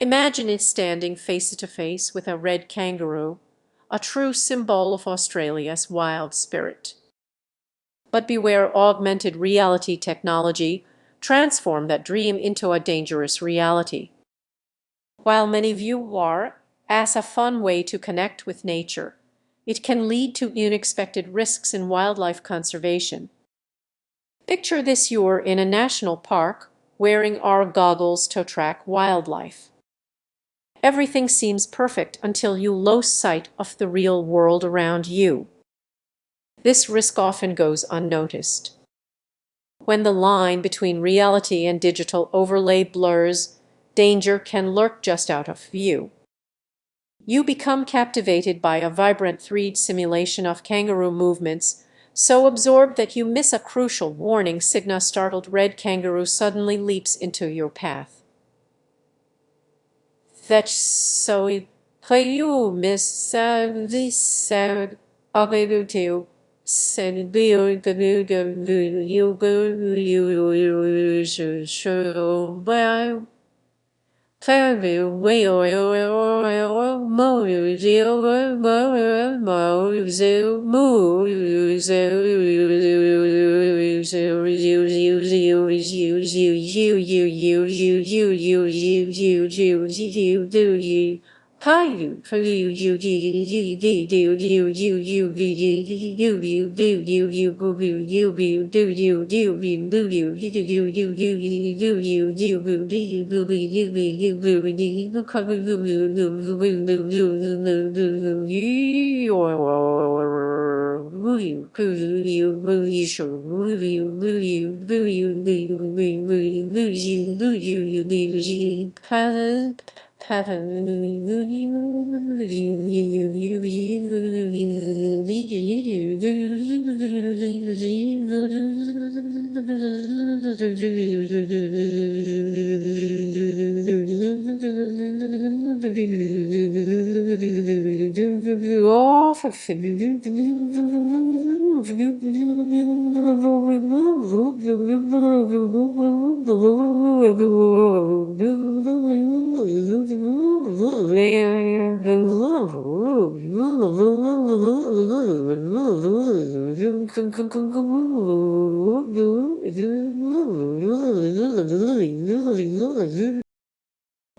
Imagine it standing face to face with a red kangaroo, a true symbol of Australia's wild spirit. But beware augmented reality technology transform that dream into a dangerous reality. While many view war as a fun way to connect with nature, it can lead to unexpected risks in wildlife conservation. Picture this: you're in a national park wearing our goggles to track wildlife. Everything seems perfect until you lose sight of the real world around you. This risk often goes unnoticed. When the line between reality and digital overlay blurs, danger can lurk just out of view. You become captivated by a vibrant 3D simulation of kangaroo movements, so absorbed that you miss a crucial warning signal. Startled red kangaroo suddenly leaps into your path. That's so you miss this ability. Said you show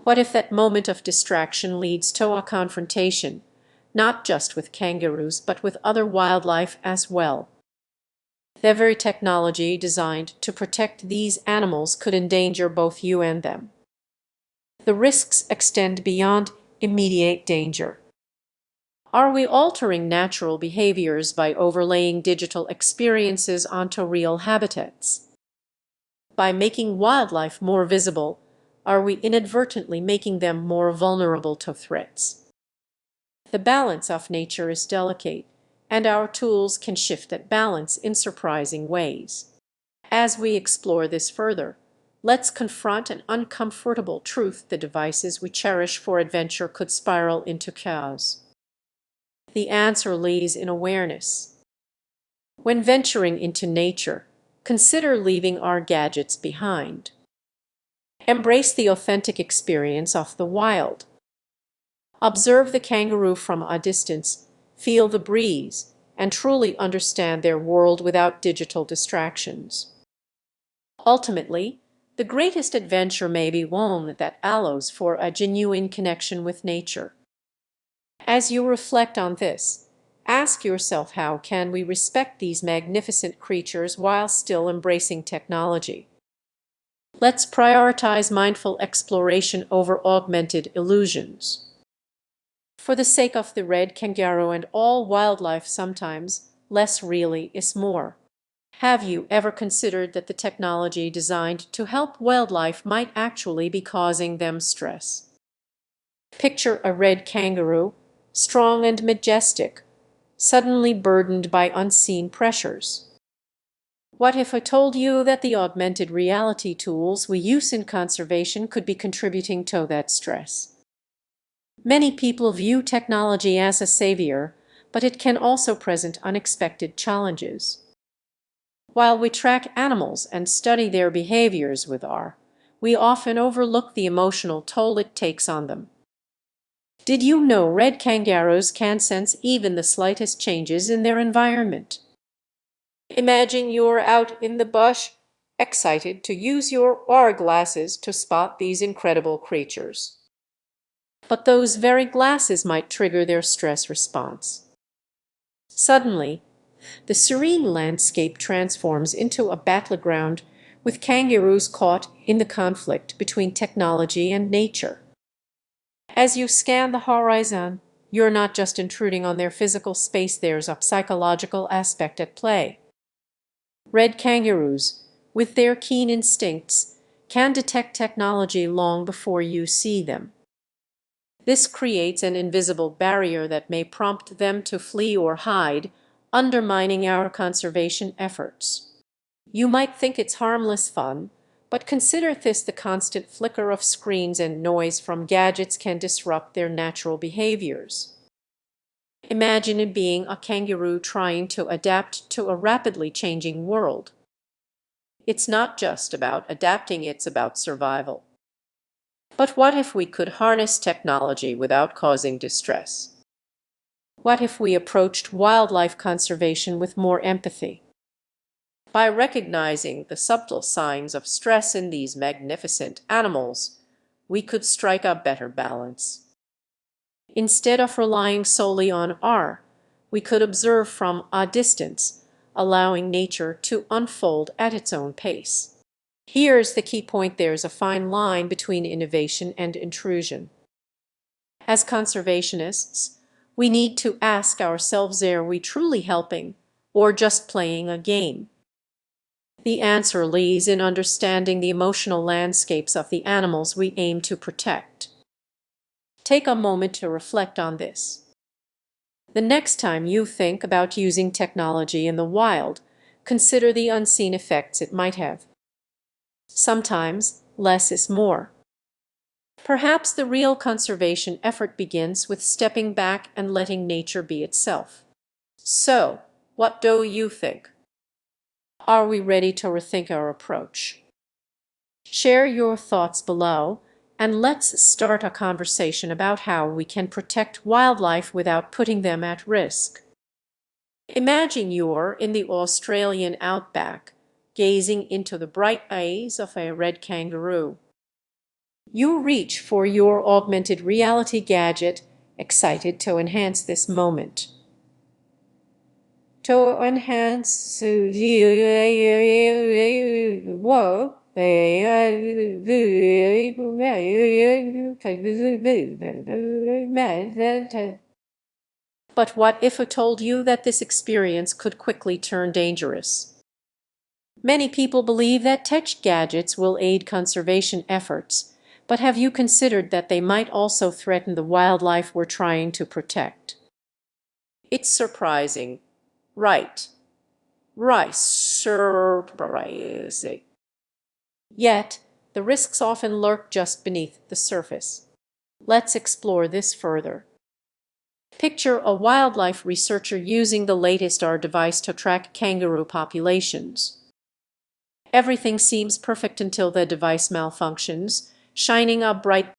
What if that moment of distraction leads to a confrontation, not just with kangaroos, but with other wildlife as well? The very technology designed to protect these animals could endanger both you and them. The risks extend beyond immediate danger. Are we altering natural behaviors by overlaying digital experiences onto real habitats? By making wildlife more visible, are we inadvertently making them more vulnerable to threats? The balance of nature is delicate, and our tools can shift that balance in surprising ways. As we explore this further, let's confront an uncomfortable truth: the devices we cherish for adventure could spiral into chaos. The answer lies in awareness. When venturing into nature, consider leaving our gadgets behind. Embrace the authentic experience of the wild. Observe the kangaroo from a distance, feel the breeze, and truly understand their world without digital distractions. Ultimately, the greatest adventure may be one that allows for a genuine connection with nature. As you reflect on this, ask yourself, how can we respect these magnificent creatures while still embracing technology? Let's prioritize mindful exploration over augmented illusions. For the sake of the red kangaroo and all wildlife, sometimes less really is more. Have you ever considered that the technology designed to help wildlife might actually be causing them stress? Picture a red kangaroo, strong and majestic, suddenly burdened by unseen pressures. What if I told you that the augmented reality tools we use in conservation could be contributing to that stress? Many people view technology as a savior, but it can also present unexpected challenges. While we track animals and study their behaviors with R, we often overlook the emotional toll it takes on them. Did you know red kangaroos can sense even the slightest changes in their environment? Imagine you're out in the bush, excited to use your R glasses to spot these incredible creatures. But those very glasses might trigger their stress response. Suddenly, the serene landscape transforms into a battleground with kangaroos caught in the conflict between technology and nature. As you scan the horizon, you're not just intruding on their physical space, there's a psychological aspect at play. Red kangaroos, with their keen instincts, can detect technology long before you see them. This creates an invisible barrier that may prompt them to flee or hide, undermining our conservation efforts. You might think it's harmless fun, but consider this: the constant flicker of screens and noise from gadgets can disrupt their natural behaviors. Imagine it being a kangaroo trying to adapt to a rapidly changing world. It's not just about adapting, it's about survival. But what if we could harness technology without causing distress? What if we approached wildlife conservation with more empathy? By recognizing the subtle signs of stress in these magnificent animals, we could strike a better balance. Instead of relying solely on R, we could observe from a distance, allowing nature to unfold at its own pace. Here's the key point: there's a fine line between innovation and intrusion. As conservationists, we need to ask ourselves, are we truly helping or just playing a game? The answer lies in understanding the emotional landscapes of the animals we aim to protect. Take a moment to reflect on this. The next time you think about using technology in the wild, consider the unseen effects it might have. Sometimes less is more. Perhaps the real conservation effort begins with stepping back and letting nature be itself. So, what do you think? Are we ready to rethink our approach? Share your thoughts below, and let's start a conversation about how we can protect wildlife without putting them at risk. Imagine you're in the Australian outback, gazing into the bright eyes of a red kangaroo. You reach for your augmented reality gadget, excited to enhance this moment. To enhance whoa. But what if I told you that this experience could quickly turn dangerous? Many people believe that tech gadgets will aid conservation efforts, but have you considered that they might also threaten the wildlife we're trying to protect? It's surprising, right? Surprising. Yet, the risks often lurk just beneath the surface. Let's explore this further. Picture a wildlife researcher using the latest R device to track kangaroo populations. Everything seems perfect until the device malfunctions, shining a bright